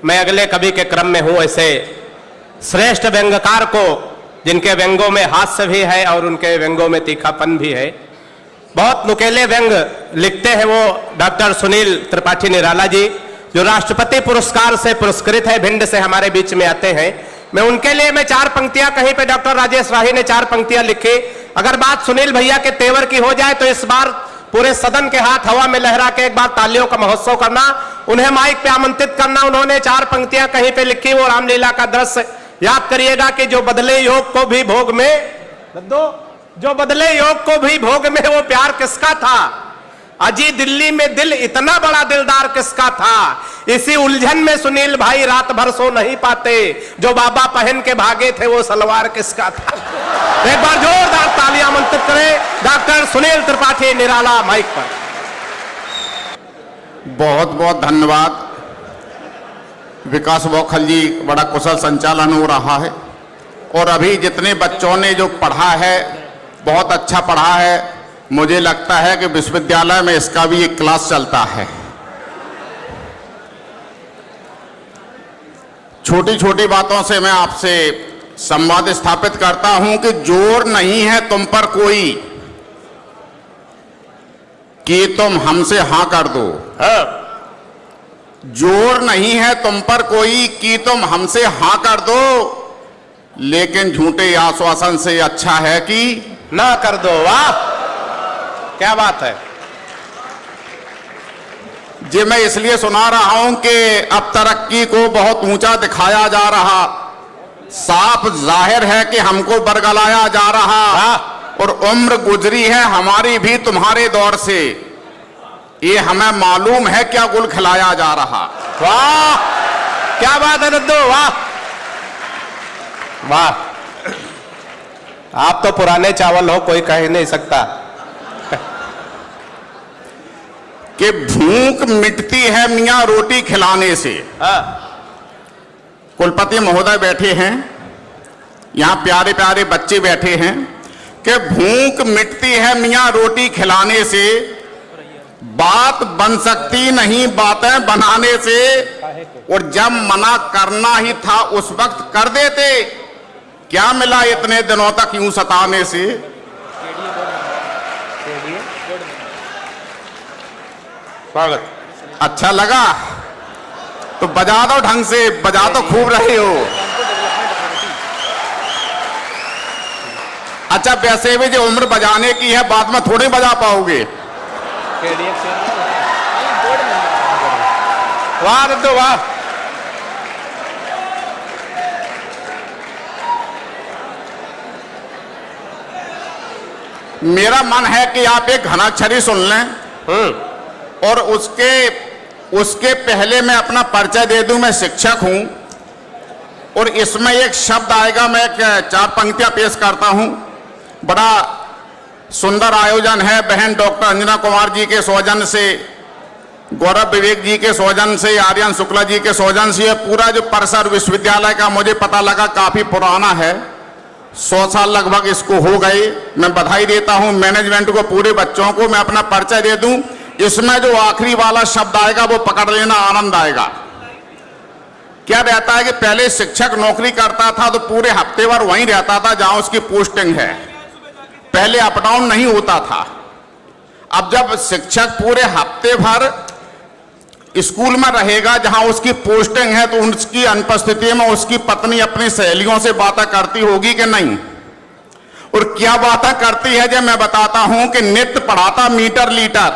मैं अगले कवि के क्रम में हूं ऐसे श्रेष्ठ व्यंग्यकार को, जिनके व्यंगों में हास्य भी है और उनके व्यंगों में तीखापन भी है। बहुत नुकेले व्यंग लिखते हैं वो डॉक्टर सुनील त्रिपाठी निराला जी, जो राष्ट्रपति पुरस्कार से पुरस्कृत है, भिंड से हमारे बीच में आते हैं। मैं उनके लिए मैं 4 पंक्तियां, कहीं पे डॉक्टर राजेश राही ने 4 पंक्तियां लिखी। अगर बात सुनील भैया के तेवर की हो जाए तो इस बार पूरे सदन के हाथ हवा में लहरा के एक बार तालियों का महोत्सव करना, उन्हें माइक पे आमंत्रित करना। उन्होंने 4 पंक्तियां कहीं पे लिखी, वो रामलीला का दृश्य याद करिएगा कि जो बदले योग को भी भोग में, जो बदले योग को भी भोग में, वो प्यार किसका था? अजी दिल्ली में दिल इतना बड़ा दिलदार किसका था? इसी उलझन में सुनील भाई रात भर सो नहीं पाते, जो बाबा पहन के भागे थे वो सलवार किसका था? एक बार जोरदार तालियां आमंत्रित करें डॉक्टर सुनील त्रिपाठी निराला माइक पर। बहुत बहुत धन्यवाद विकास बौखल जी, बड़ा कुशल संचालन हो रहा है और अभी जितने बच्चों ने जो पढ़ा है बहुत अच्छा पढ़ा है। मुझे लगता है कि विश्वविद्यालय में इसका भी एक क्लास चलता है। छोटी छोटी बातों से मैं आपसे संवाद स्थापित करता हूं कि जोर नहीं है तुम पर कोई कि तुम हमसे हां कर दो। जोर नहीं है तुम पर कोई कि तुम हमसे हां कर दो, लेकिन झूठे आश्वासन से अच्छा है कि ना कर दो। वाह, क्या बात है जी। मैं इसलिए सुना रहा हूं कि अब तरक्की को बहुत ऊंचा दिखाया जा रहा, साफ जाहिर है कि हमको बरगलाया जा रहा, और उम्र गुजरी है हमारी भी तुम्हारे दौर से, ये हमें मालूम है क्या गुल खिलाया जा रहा। वाह, क्या बात है दद्दू, वाह वाह। आप तो पुराने चावल हो, कोई कह नहीं सकता कि भूख मिटती है मियां रोटी खिलाने से। कुलपति महोदय बैठे हैं, यहां प्यारे प्यारे बच्चे बैठे हैं, कि भूख मिटती है मियां रोटी खिलाने से, बात बन सकती नहीं बातें बनाने से, और जब मना करना ही था उस वक्त कर देते, क्या मिला इतने दिनों तक यूं सताने से। स्वागत अच्छा लगा तो बजा दो ढंग से, बजा तो खूब रहे हो। अच्छा, वैसे भी जो उम्र बजाने की है बाद में थोड़ी बजा पाओगे। वाह दद्दू, वाह। मेरा मन है कि आप एक घनाक्षरी सुन लें और उसके पहले मैं अपना परिचय दे दूं। मैं शिक्षक हूं और इसमें एक शब्द आएगा, मैं 4 पंक्तियां पेश करता हूं। बड़ा सुंदर आयोजन है, बहन डॉक्टर अंजना कुमार जी के सौजन्य से, गौरव विवेक जी के सौजन्य से, आर्यन शुक्ला जी के सौजन्य से। पूरा जो परिसर विश्वविद्यालय का मुझे पता लगा काफी पुराना है, 100 साल लगभग इसको हो गए। मैं बधाई देता हूं मैनेजमेंट को, पूरे बच्चों को। मैं अपना परिचय दे दूं, इसमें जो आखिरी वाला शब्द आएगा वो पकड़ लेना, आनंद आएगा। क्या रहता है कि पहले शिक्षक नौकरी करता था तो पूरे हफ्ते भर वहीं रहता था जहां उसकी पोस्टिंग है, पहले अप डाउन नहीं होता था। अब जब शिक्षक पूरे हफ्ते भर स्कूल में रहेगा जहां उसकी पोस्टिंग है, तो उसकी अनुपस्थिति में उसकी पत्नी अपनी सहेलियों से बातें करती होगी कि नहीं? और क्या बातें करती है जब मैं बताता हूं कि नित्य पढ़ाता मीटर लीटर,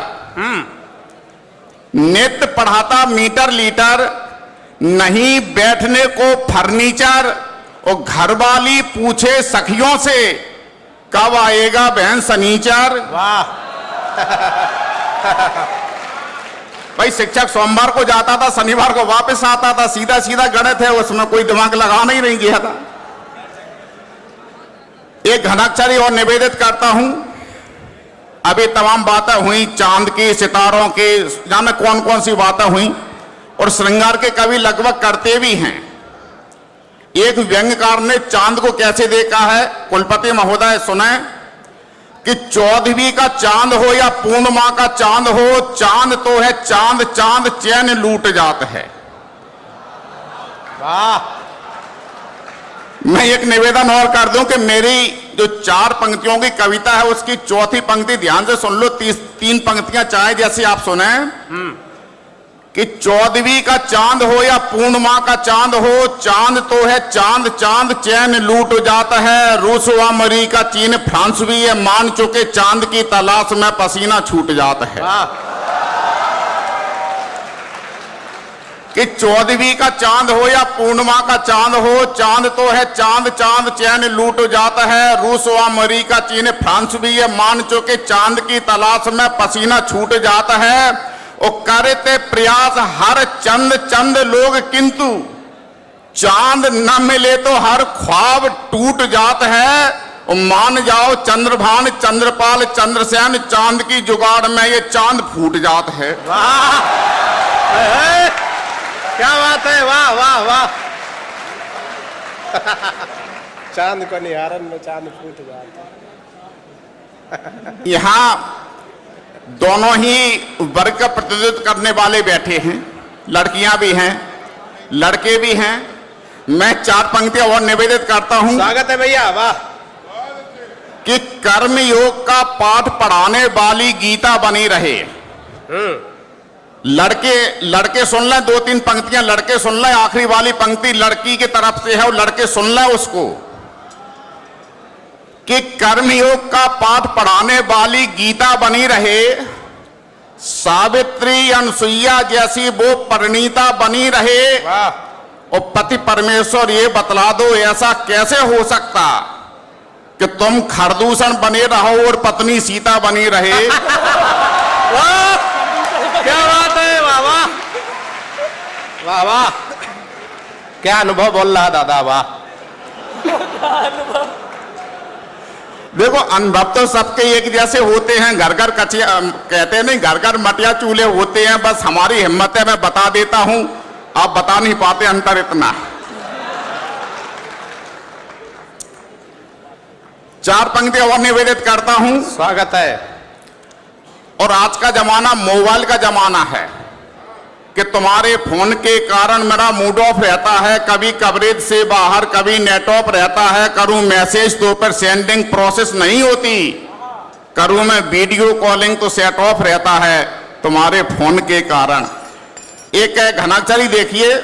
नित्य पढ़ाता मीटर लीटर, नहीं बैठने को फर्नीचर, और घरवाली पूछे सखियों से कब आएगा बहन सनीचर। वाह भाई, शिक्षक सोमवार को जाता था, शनिवार को वापस आता था, सीधा सीधा गणित है, उसमें कोई दिमाग लगाना ही नहीं गया था। एक घनाक्षरी और निवेदित करता हूं। अभी तमाम बातें हुई चांद की, सितारों की, जाने कौन कौन सी बातें हुई, और श्रृंगार के कवि लगभग करते भी हैं। एक व्यंग्यकार ने चांद को कैसे देखा है, कुलपति महोदय सुने कि 14वीं का चांद हो या पूर्णिमा का चांद हो, चांद तो है चांद, चांद चैन लूट जात है। वाह। मैं एक निवेदन और कर दूं कि मेरी जो 4 पंक्तियों की कविता है उसकी चौथी पंक्ति ध्यान से सुन लो। 3 पंक्तियां चाहे जैसी आप सुने कि 14वीं का चांद हो या पूर्णिमा का चांद हो, चांद तो है चांद, चांद चैन लूट जाता है। रूस व अमेरिका चीन फ्रांस भी ये मान चुके, चांद की तलाश में पसीना छूट जाता है। कि 14वीं का चांद हो या पूर्णिमा का चांद हो, चांद तो है चांद, चांद चैन लूट जाता है। रूस व अमेरिका चीन फ्रांस भी ये मान चुके, चांद की तलाश में पसीना छूट जाता है। और करते प्रयास हर चंद चंद लोग, किंतु चांद न मिले तो हर ख्वाब टूट जाता है। और मान जाओ चंद्रभान चंद्रपाल चंद्रसेन, चांद की जुगाड़ में ये चांद फूट जाता है। वाह, क्या बात है, वाह वाह वाह। चांद को निहारन में चांद फूट जाता है। यहां दोनों ही वर्ग का प्रतिनिधित्व करने वाले बैठे हैं, लड़कियां भी हैं, लड़के भी हैं। मैं 4 पंक्तियां और निवेदित करता हूं। स्वागत है भैया, वाह। कि कर्म योग का पाठ पढ़ाने वाली गीता बनी रहे। लड़के सुन लें, 2-3 पंक्तियां लड़के सुन लें। आखिरी वाली पंक्ति लड़की की तरफ से है और लड़के सुन लें उसको। कि कर्मयोग का पाठ पढ़ाने वाली गीता बनी रहे, सावित्री अनसुईया जैसी वो परिणीता बनी रहे। और पति परमेश्वर ये बतला दो, ऐसा कैसे हो सकता कि तुम खरदूषण बने रहो और पत्नी सीता बनी रहे। क्या बात है, वाह वाह वाह वाह। क्या अनुभव बोल रहा दादा, वाह। देखो अनुभव तो सबके एक जैसे होते हैं। घर घर कचिया कहते नहीं, घर घर मटिया चूल्हे होते हैं। बस हमारी हिम्मत है, मैं बता देता हूं, आप बता नहीं पाते, अंतर इतना। 4 पंक्तियां और निवेदित करता हूं। स्वागत है। और आज का जमाना मोबाइल का जमाना है कि तुम्हारे फोन के कारण मेरा मूड ऑफ रहता है, कभी कवरेज से बाहर, कभी नेट ऑफ रहता है। करूं मैसेज तो पर सेंडिंग प्रोसेस नहीं होती, करूं मैं वीडियो कॉलिंग तो सेट ऑफ रहता है तुम्हारे फोन के कारण। एक है घनाक्षरी, देखिए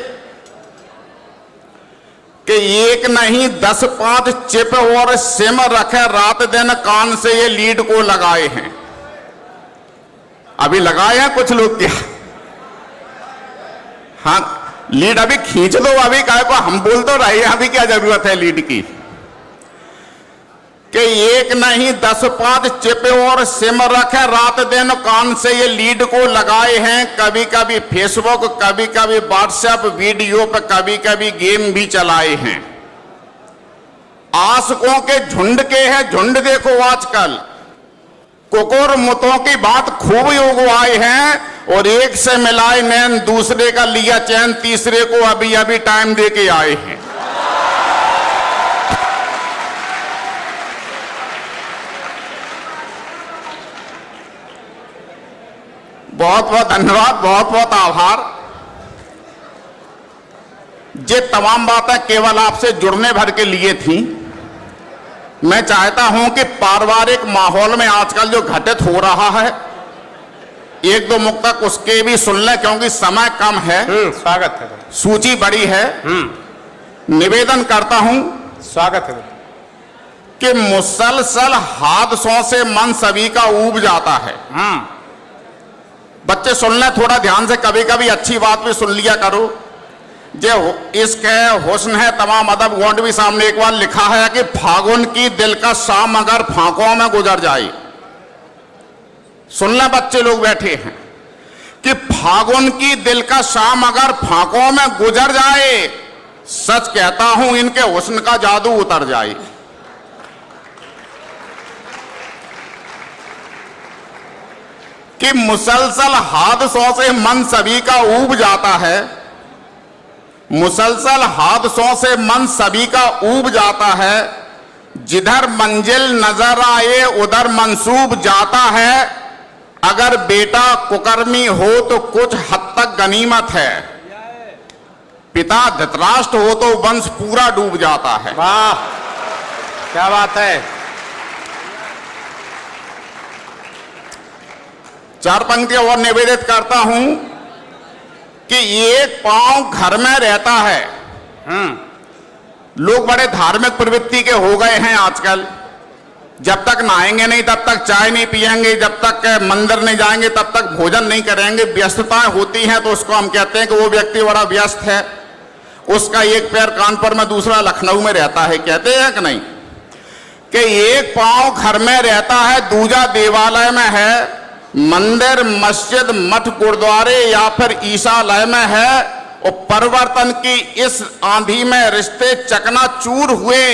कि एक नहीं 10-5 चिप और सिम रखे, रात दिन कान से ये लीड को लगाए हैं। अभी लगाए हैं कुछ लोग क्या? हाँ, लीड अभी खींच दो, अभी काहे को हम बोल तो रहे हैं, अभी क्या जरूरत है लीड की। कि एक नहीं 10-5 चिप और सिम रखे, रात दिन कान से ये लीड को लगाए हैं। कभी कभी फेसबुक, कभी कभी व्हाट्सएप वीडियो पे, कभी कभी गेम भी चलाए हैं। आशिकों के झुंड के हैं झुंड, देखो आजकल कुकुर मुतों की बात खूब योग आए हैं। और एक से मिलाए नैन, दूसरे का लिया चैन, तीसरे को अभी अभी टाइम दे के आए हैं। बहुत बहुत धन्यवाद, बहुत बहुत आभार। ये तमाम बातें केवल आपसे जुड़ने भर के लिए थी। मैं चाहता हूं कि पारिवारिक माहौल में आजकल जो घटित हो रहा है, 1-2 मुक्तक उसके भी सुन लें क्योंकि समय कम है। स्वागत है। सूची बड़ी है। निवेदन करता हूं, स्वागत है, कि मुसलसल हादसों से मन सभी का ऊब जाता है। बच्चे सुन लें थोड़ा ध्यान से, कभी कभी अच्छी बात भी सुन लिया करो। जो इश्क है, हुस्न है, तमाम अदब गुण भी सामने एक बार लिखा है कि फागुन की दिल का शाम अगर फांकों में गुजर जाए। सुन लें बच्चे लोग बैठे हैं कि फागुन की दिल का शाम अगर फांकों में गुजर जाए, सच कहता हूं इनके हुस्न का जादू उतर जाए। कि मुसलसल हादसों से मन सभी का ऊब जाता है, मुसलसल हादसों से मन सभी का ऊब जाता है। जिधर मंजिल नजर आए उधर मंसूब जाता है। अगर बेटा कुकर्मी हो तो कुछ हद तक गनीमत है। पिता धृतराष्ट्र हो तो वंश पूरा डूब जाता है। वाह, क्या बात है। 4 पंक्तियां और निवेदित करता हूं कि एक पांव घर में रहता है। लोग बड़े धार्मिक प्रवृत्ति के हो गए हैं आजकल। जब तक नहाएंगे नहीं तब तक चाय नहीं पिएंगे, जब तक मंदिर नहीं जाएंगे तब तक भोजन नहीं करेंगे। व्यस्तताएं होती हैं तो उसको हम कहते हैं कि वो व्यक्ति बड़ा व्यस्त है, उसका एक पैर कानपुर में दूसरा लखनऊ में रहता है, कहते हैं कि नहीं? कि एक पांव घर में रहता है, दूजा देवालय में है, मंदिर मस्जिद मठ गुरुद्वारे या फिर ईसालय में है। और परिवर्तन की इस आंधी में रिश्ते चकनाचूर हुए,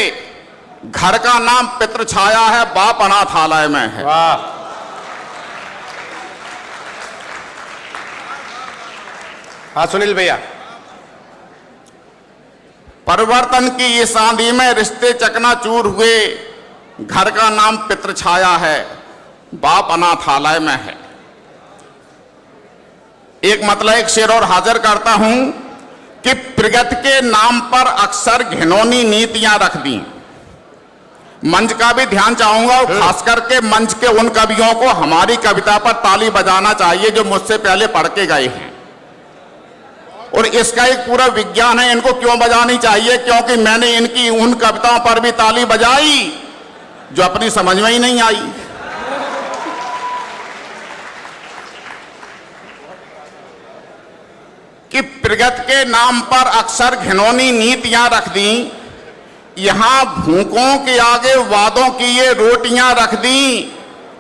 घर का नाम पितृ छाया है, बाप अनाथालय में है। वाह, हाँ सुनील भैया। परिवर्तन की इस आंधी में रिश्ते चकनाचूर हुए, घर का नाम पितृ छाया है, बाप अनाथालय में है। एक मतलब एक शेर और हाजिर करता हूं कि प्रगति के नाम पर अक्सर घिनौनी नीतियां रख दी। मंच का भी ध्यान चाहूंगा, खास करके मंच के उन कवियों को हमारी कविता पर ताली बजाना चाहिए जो मुझसे पहले पढ़ के गए हैं। और इसका एक पूरा विज्ञान है, इनको क्यों बजानी चाहिए, क्योंकि मैंने इनकी उन कविताओं पर भी ताली बजाई जो अपनी समझ में ही नहीं आई। कि प्रगति के नाम पर अक्सर घिनौनी नीतियां रख दी, यहां भूखों के आगे वादों की ये रोटियां रख दी।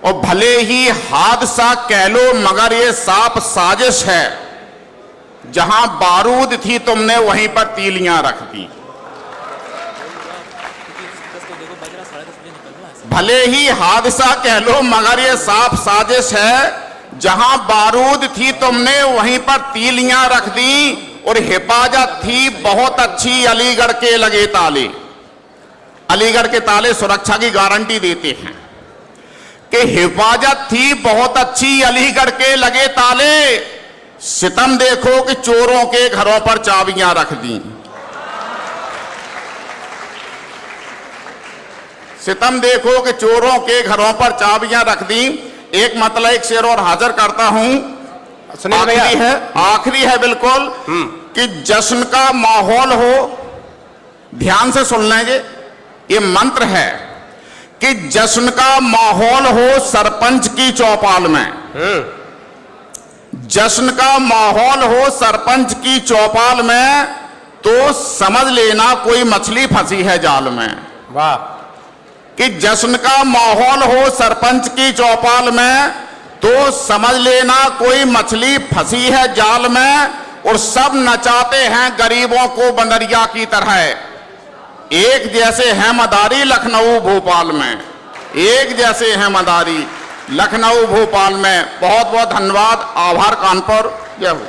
और भले ही हादसा कह लो मगर ये साफ साजिश है, जहां बारूद थी तुमने वहीं पर तीलियां रख दी। भले ही हादसा कह लो मगर ये साफ साजिश है, जहां बारूद थी तुमने वहीं पर तीलियां रख दी। और हिफाजत थी बहुत अच्छी अलीगढ़ के लगे ताले। अलीगढ़ के ताले सुरक्षा की गारंटी देते हैं कि हिफाजत थी बहुत अच्छी अलीगढ़ के लगे ताले। सितम देखो कि चोरों के घरों पर चाबियां रख दी। सितम देखो कि चोरों के घरों पर चाबियां रख दी। एक मतलब एक शेर और हाजिर करता हूं, आखिरी है बिल्कुल, कि जश्न का माहौल हो। ध्यान से सुन लेंगे, ये मंत्र है कि जश्न का माहौल हो सरपंच की चौपाल में। जश्न का माहौल हो सरपंच की चौपाल में, तो समझ लेना कोई मछली फंसी है जाल में। वाह। कि जश्न का माहौल हो सरपंच की चौपाल में, तो समझ लेना कोई मछली फंसी है जाल में। और सब नचाते हैं गरीबों को बंदरिया की तरह। एक जैसे हैं मदारी लखनऊ भोपाल में, एक जैसे हैं मदारी लखनऊ भोपाल में। बहुत बहुत धन्यवाद। आभार कानपुर। जय हो।